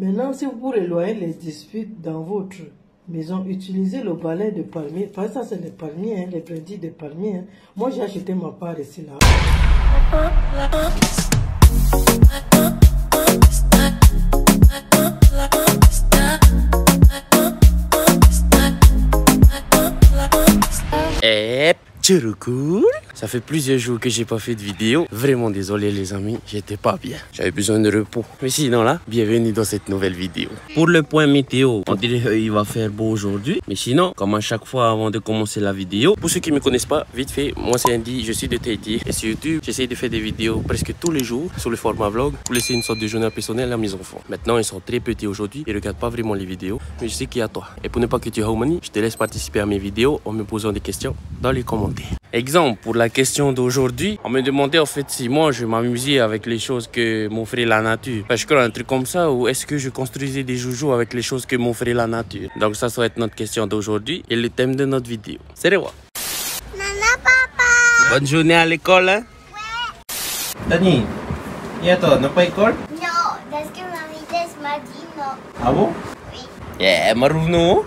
Maintenant, si vous voulez éloigner les disputes dans votre maison, utilisez le balai de palmier. Par exemple, ça c'est les palmiers, hein, les brindilles de palmier. Hein. Moi, j'ai acheté ma part ici là. Cool. Ça fait plusieurs jours que j'ai pas fait de vidéo. Vraiment désolé les amis, j'étais pas bien. J'avais besoin de repos. Mais sinon là, bienvenue dans cette nouvelle vidéo. Pour le point météo, on dirait qu'il va faire beau aujourd'hui. Mais sinon, comme à chaque fois avant de commencer la vidéo, pour ceux qui me connaissent pas, vite fait, moi c'est Andy, je suis de Tahiti. Et sur YouTube, j'essaie de faire des vidéos presque tous les jours sur le format vlog pour laisser une sorte de journal personnel à mes enfants. Maintenant, ils sont très petits aujourd'hui, ils regardent pas vraiment les vidéos. Mais je sais qu'il y a toi. Et pour ne pas que tu aies money, je te laisse participer à mes vidéos en me posant des questions dans les commentaires. Exemple, pour la question d'aujourd'hui, on me demandait en fait si moi je m'amusais avec les choses que m'offrait la nature. Je crois un truc comme ça, ou est-ce que je construisais des joujoux avec les choses que m'offrait la nature. Donc ça va être notre question d'aujourd'hui et le thème de notre vidéo. C'est quoi? Nana, papa. Bonne journée à l'école, hein? Ouais. Dani, et toi, n'a pas école? Non, parce que ma vitesse m'a dit non. Ah bon? Oui. Yeah, Marouno.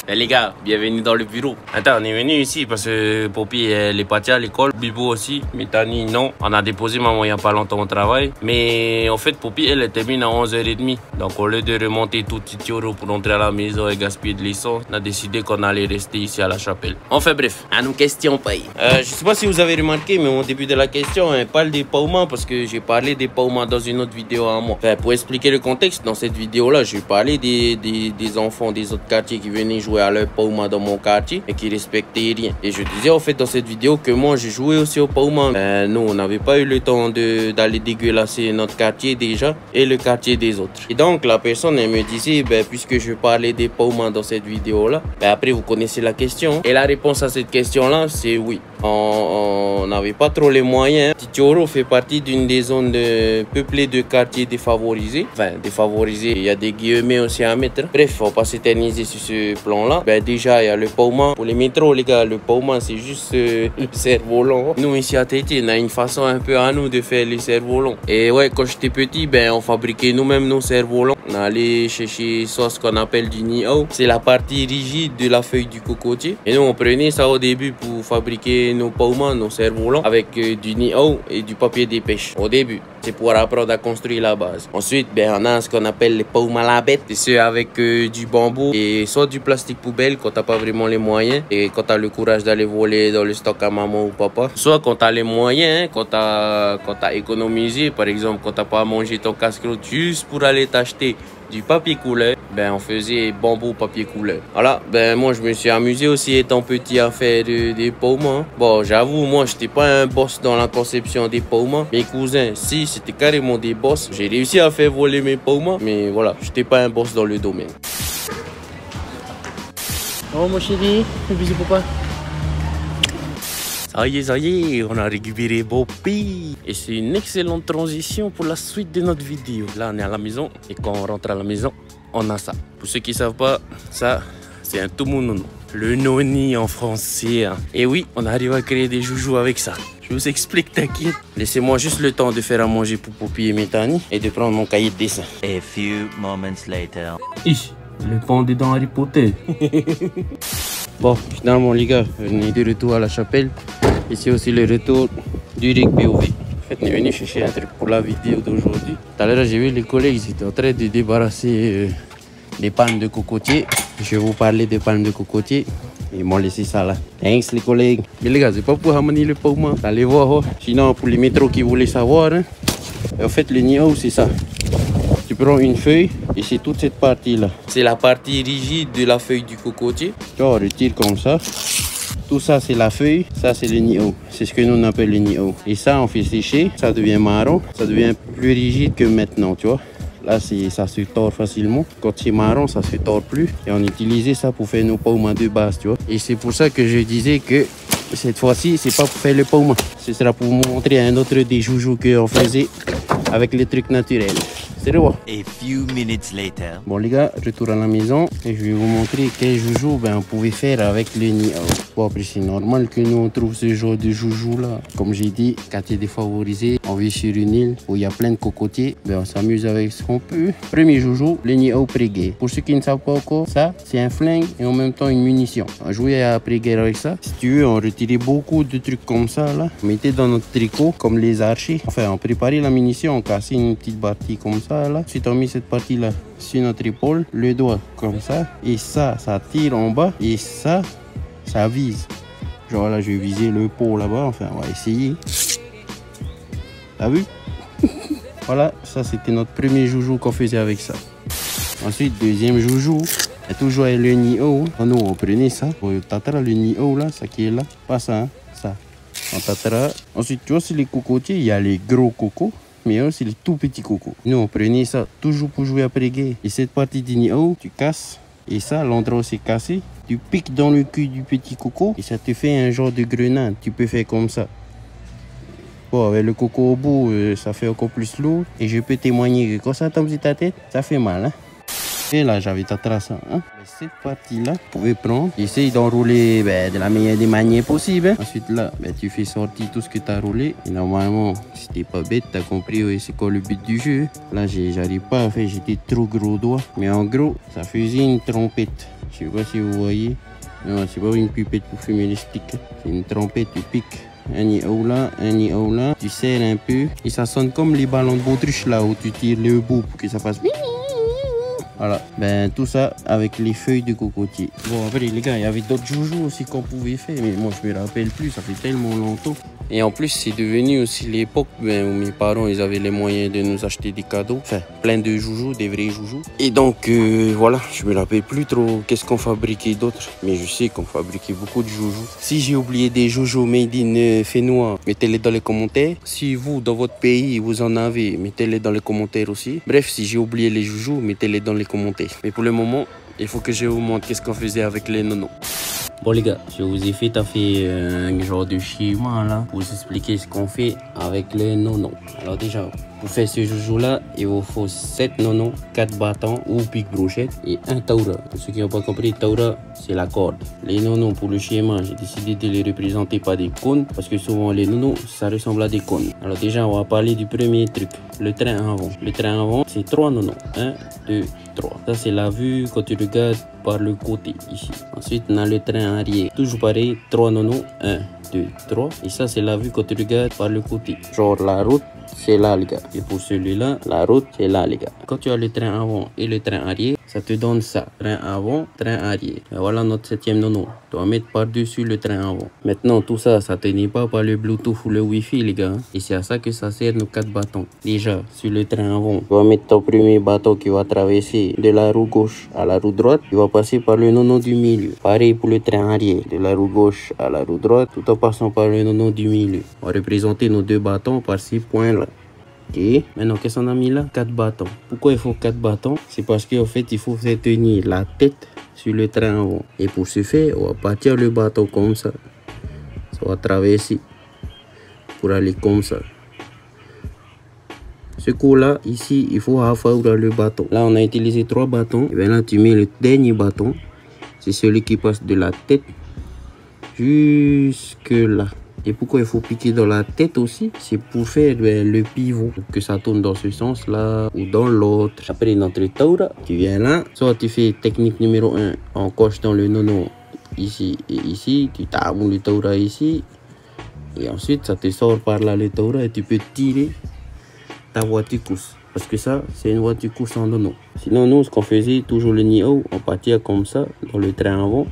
Les gars, bienvenue dans le bureau. Attends, on est venu ici parce que Poppy elle est partie à l'école, Bibo aussi, mais Tani non. On a déposé maman il n'y a pas longtemps au travail. Mais en fait, Poppy elle termine à 11h30. Donc au lieu de remonter tout petit euro pour rentrer à la maison et gaspiller de l'essence, on a décidé qu'on allait rester ici à la chapelle. Enfin bref, à nos questions paye. Je sais pas si vous avez remarqué, mais au début de la question, on parle des paumans parce que j'ai parlé des paumans dans une autre vidéo à moi. Enfin, pour expliquer le contexte, dans cette vidéo-là, je vais parler des enfants des autres quartiers qui venaient jouer à leur pauma dans mon quartier et qui respectaient rien. Et je disais en fait dans cette vidéo que moi j'ai joué aussi au pauma. Nous on n'avait pas eu le temps d'aller dégueulasser notre quartier déjà et le quartier des autres. Et donc la personne elle me disait puisque je parlais des pauma dans cette vidéo là, après vous connaissez la question. Et la réponse à cette question là c'est oui. On n'avait pas trop les moyens. Titioro fait partie d'une des zones peuplées de quartiers défavorisés. Enfin défavorisés, il y a des guillemets aussi à mettre. Bref, on va pas s'éterniser sur ce plan là. Déjà il y a le pauma. Pour les métros les gars, le pauma c'est juste le cerf-volant. Nous ici à Tahiti on a une façon un peu à nous de faire les cerfs-volants. Et ouais, quand j'étais petit on fabriquait nous-mêmes nos cerfs-volants. On allait chercher ce qu'on appelle du niau. C'est la partie rigide de la feuille du cocotier. Et nous on prenait ça au début pour fabriquer nos paumas, nos cerfs-volants avec du niau et du papier de pêche au début. C'est pour apprendre à construire la base. Ensuite, on a ce qu'on appelle les paumas à la bête. C'est ceux avec du bambou et soit du plastique poubelle quand t'as pas vraiment les moyens et quand t'as le courage d'aller voler dans le stock à maman ou papa. Soit quand t'as les moyens, quand t'as économisé, par exemple quand t'as pas mangé ton casse-croûte juste pour aller t'acheter du papier couleur, on faisait bambou papier couleur. Voilà, moi je me suis amusé aussi étant petit à faire des paumas. Bon, j'avoue, moi j'étais pas un boss dans la conception des paumas. Mes cousins, si, c'était carrément des boss. J'ai réussi à faire voler mes paumas, mais voilà, j'étais pas un boss dans le domaine. Oh mon chéri, fais bisous papa. Ça y est, on a récupéré Poppy. Et c'est une excellente transition pour la suite de notre vidéo. Là, on est à la maison et quand on rentre à la maison, on a ça. Pour ceux qui ne savent pas, ça, c'est un tomonono. Le noni en français. Et oui, on arrive à créer des joujoux avec ça. Je vous explique, t'inquiète. Laissez-moi juste le temps de faire à manger pour Poppy et Métani et de prendre mon cahier de dessin. A few moments later. Ici, le pan dedans Harry Potter. Bon, finalement les gars, on est de retour à la chapelle. Ici aussi le retour du rugby au V. En fait, on est venu chercher un truc pour la vidéo d'aujourd'hui. Tout à l'heure, j'ai vu les collègues, ils étaient en train de débarrasser des palmes de cocotier. Je vais vous parler des palmes de cocotier. Ils m'ont laissé ça là. Thanks les collègues. Mais les gars, c'est pas pour ramener le pauma. Allez voir. Oh. Sinon, pour les métros qui voulaient savoir, hein. Et en fait, le niau, c'est ça. Tu prends une feuille et c'est toute cette partie là. C'est la partie rigide de la feuille du cocotier. Tu vois, on retire comme ça. Tout ça c'est la feuille, ça c'est le niau. C'est ce que nous on appelle le niau. Et ça on fait sécher, ça devient marron, ça devient plus rigide que maintenant, tu vois. Là ça se tord facilement. Quand c'est marron, ça se tord plus. Et on utilisait ça pour faire nos paumas de base, tu vois. Et c'est pour ça que je disais que cette fois-ci, c'est pas pour faire le pauma. Ce sera pour vous montrer un autre des joujoux qu'on faisait avec les trucs naturels. C'est le roi. A few minutes later. Bon les gars, retour à la maison et je vais vous montrer quel joujou on pouvait faire avec le Niao. Bon après c'est normal que nous on trouve ce genre de joujou là. Comme j'ai dit, quartier défavorisé, on vit sur une île où il y a plein de cocotiers. On s'amuse avec ce qu'on peut. Premier joujou, le Niao pré-guerre. Pour ceux qui ne savent pas encore, ça c'est un flingue et en même temps une munition. On jouait à après-guerre avec ça. Si tu veux, on retirait beaucoup de trucs comme ça là. On mettait dans notre tricot comme les archers. Enfin on préparait la munition, on cassait une petite partie comme ça là. Ensuite on met cette partie là sur notre épaule, le doigt comme ça, et ça tire en bas, et ça vise. Genre là je vais viser le pot là-bas, enfin on va essayer. T'as vu? Voilà, ça c'était notre premier joujou qu'on faisait avec ça. Ensuite deuxième joujou, toujours avec le Niao. Nous on prenait ça, on tatara le Niao là, ça qui est là, pas ça, hein, ça. On tatara. Ensuite tu vois sur les cocotiers, il y a les gros cocos. Mais aussi les tout petits cocos. Nous on prenait ça toujours pour jouer après-guerre. Et cette partie du Niao, tu casses. Et ça, l'endroit où c'est cassé, tu piques dans le cul du petit coco. Et ça te fait un genre de grenade. Tu peux faire comme ça. Bon, avec le coco au bout, ça fait encore plus lourd. Et je peux témoigner que quand ça tombe sur ta tête, ça fait mal. Hein? Et là, j'avais ta trace. Hein? Cette partie-là, vous pouvez prendre, essaye d'enrouler de la meilleure des manières possible. Hein? Ensuite, là, tu fais sortir tout ce que tu as roulé. Et normalement, si t'es pas bête, tu as compris c'est quoi le but du jeu. Là, j'arrive pas à faire, j'étais trop gros doigt. Mais en gros, ça faisait une trompette. Je sais pas si vous voyez. Non, c'est pas une pipette pour fumer les sticks. C'est une trompette, tu piques. Un Niao là, tu serres un peu. Et ça sonne comme les ballons de baudruche là où tu tires le bout pour que ça fasse. Voilà, tout ça avec les feuilles de cocotier. Bon après les gars, il y avait d'autres joujous aussi qu'on pouvait faire, mais moi je me rappelle plus, ça fait tellement longtemps. Et en plus c'est devenu aussi l'époque où mes parents ils avaient les moyens de nous acheter des cadeaux, enfin plein de joujous, des vrais joujous. Et donc voilà, je me rappelle plus trop qu'est-ce qu'on fabriquait d'autre, mais je sais qu'on fabriquait beaucoup de joujous. Si j'ai oublié des joujous made in Fénois, mettez-les dans les commentaires. Si vous dans votre pays vous en avez, mettez-les dans les commentaires aussi. Bref, si j'ai oublié les joujous, mettez-les dans les commentaires. Mais pour le moment, il faut que je vous montre qu'est-ce qu'on faisait avec les nonos. Bon les gars, je vous ai fait un genre de schéma là pour vous expliquer ce qu'on fait avec les nonos. Alors déjà, pour faire ce joujou là, il vous faut 7 nonos, 4 bâtons ou pique brochette et un taura. Pour ceux qui n'ont pas compris, taura c'est la corde. Les nonos pour le schéma, j'ai décidé de les représenter par des cônes parce que souvent les nonos ça ressemble à des cônes. Alors déjà on va parler du premier truc, le train avant. Le train avant c'est 3 nonos, 1, 2, 3. Ça c'est la vue quand tu regardes par le côté ici. Ensuite on a le train arrière, toujours pareil, 3 nonos, 1, 2, 3. Et ça c'est la vue quand tu regardes par le côté. Genre la route c'est là les gars. Et pour celui-là, la route c'est là les gars. Quand tu as le train avant et le train arrière, ça te donne ça. Train avant, train arrière. Et voilà notre 7e nono. Tu vas mettre par-dessus le train avant. Maintenant tout ça, ça tenait pas par le Bluetooth ou le Wi-Fi les gars. Et c'est à ça que ça sert nos 4 bâtons. Déjà, sur le train avant, tu vas mettre ton premier bâton qui va traverser de la roue gauche à la roue droite. Il va passer par le nono du milieu. Pareil pour le train arrière. De la roue gauche à la roue droite, tout en passant par le nono du milieu. On va représenter nos 2 bâtons par ces points là. Ok, maintenant qu'est-ce qu'on a mis là? 4 bâtons. Pourquoi il faut 4 bâtons? C'est parce qu'en fait il faut faire tenir la tête sur le train avant. Et pour ce faire, on va partir le bâton comme ça. Ça va traverser pour aller comme ça. Ce coup là, ici, il faut avoir le bâton. Là on a utilisé 3 bâtons. Et bien là tu mets le dernier bâton. C'est celui qui passe de la tête jusque là. Et pourquoi il faut piquer dans la tête aussi? C'est pour faire le pivot, pour que ça tourne dans ce sens là ou dans l'autre. Après notre taura, tu viens là, soit tu fais technique numéro 1, on coche dans le nono ici et ici, tu tapes le taura ici et ensuite ça te sort par là le taura et tu peux tirer ta voiture course. Parce que ça, c'est une voiture course en nono. Sinon nous, ce qu'on faisait, toujours le Niao, on partait comme ça dans le train avant,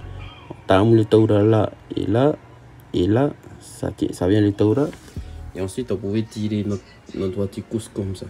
on tape le taura là et là et là. Ça vient le taura et ensuite on pouvait tirer notre voiture course comme ça.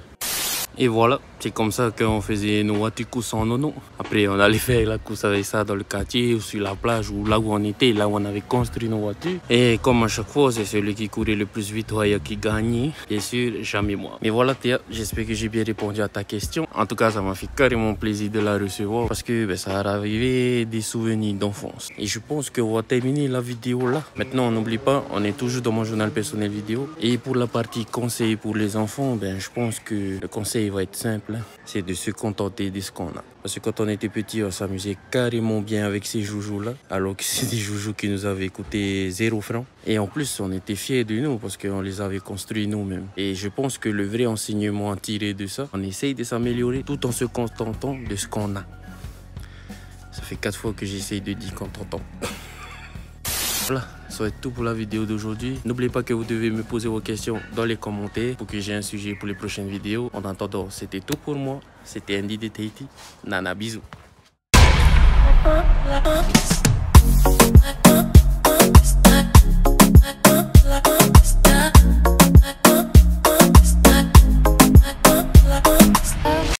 Et voilà, c'est comme ça qu'on faisait nos voitures courses en nono. Après on allait faire la course avec ça dans le quartier ou sur la plage ou là où on était, là où on avait construit nos voitures. Et comme à chaque fois, c'est celui qui courait le plus vite qui gagnait. Bien sûr, jamais moi. Mais voilà Théa, j'espère que j'ai bien répondu à ta question. En tout cas, ça m'a fait carrément plaisir de la recevoir parce que ça a ravivé des souvenirs d'enfance. Et je pense qu'on va terminer la vidéo là. Maintenant, n'oublie pas, on est toujours dans mon journal personnel vidéo. Et pour la partie conseil pour les enfants, je pense que le conseil conseil va être simple, c'est de se contenter de ce qu'on a. Parce que quand on était petit, on s'amusait carrément bien avec ces joujoux-là, alors que c'est des joujoux qui nous avaient coûté 0 francs. Et en plus, on était fiers de nous parce qu'on les avait construits nous-mêmes. Et je pense que le vrai enseignement à tirer de ça, on essaye de s'améliorer tout en se contentant de ce qu'on a. Ça fait 4 fois que j'essaye de dire contentant. Voilà, ça va être tout pour la vidéo d'aujourd'hui. N'oubliez pas que vous devez me poser vos questions dans les commentaires pour que j'ai un sujet pour les prochaines vidéos. En attendant, c'était tout pour moi. C'était Andy de Tahiti. Nana, bisous.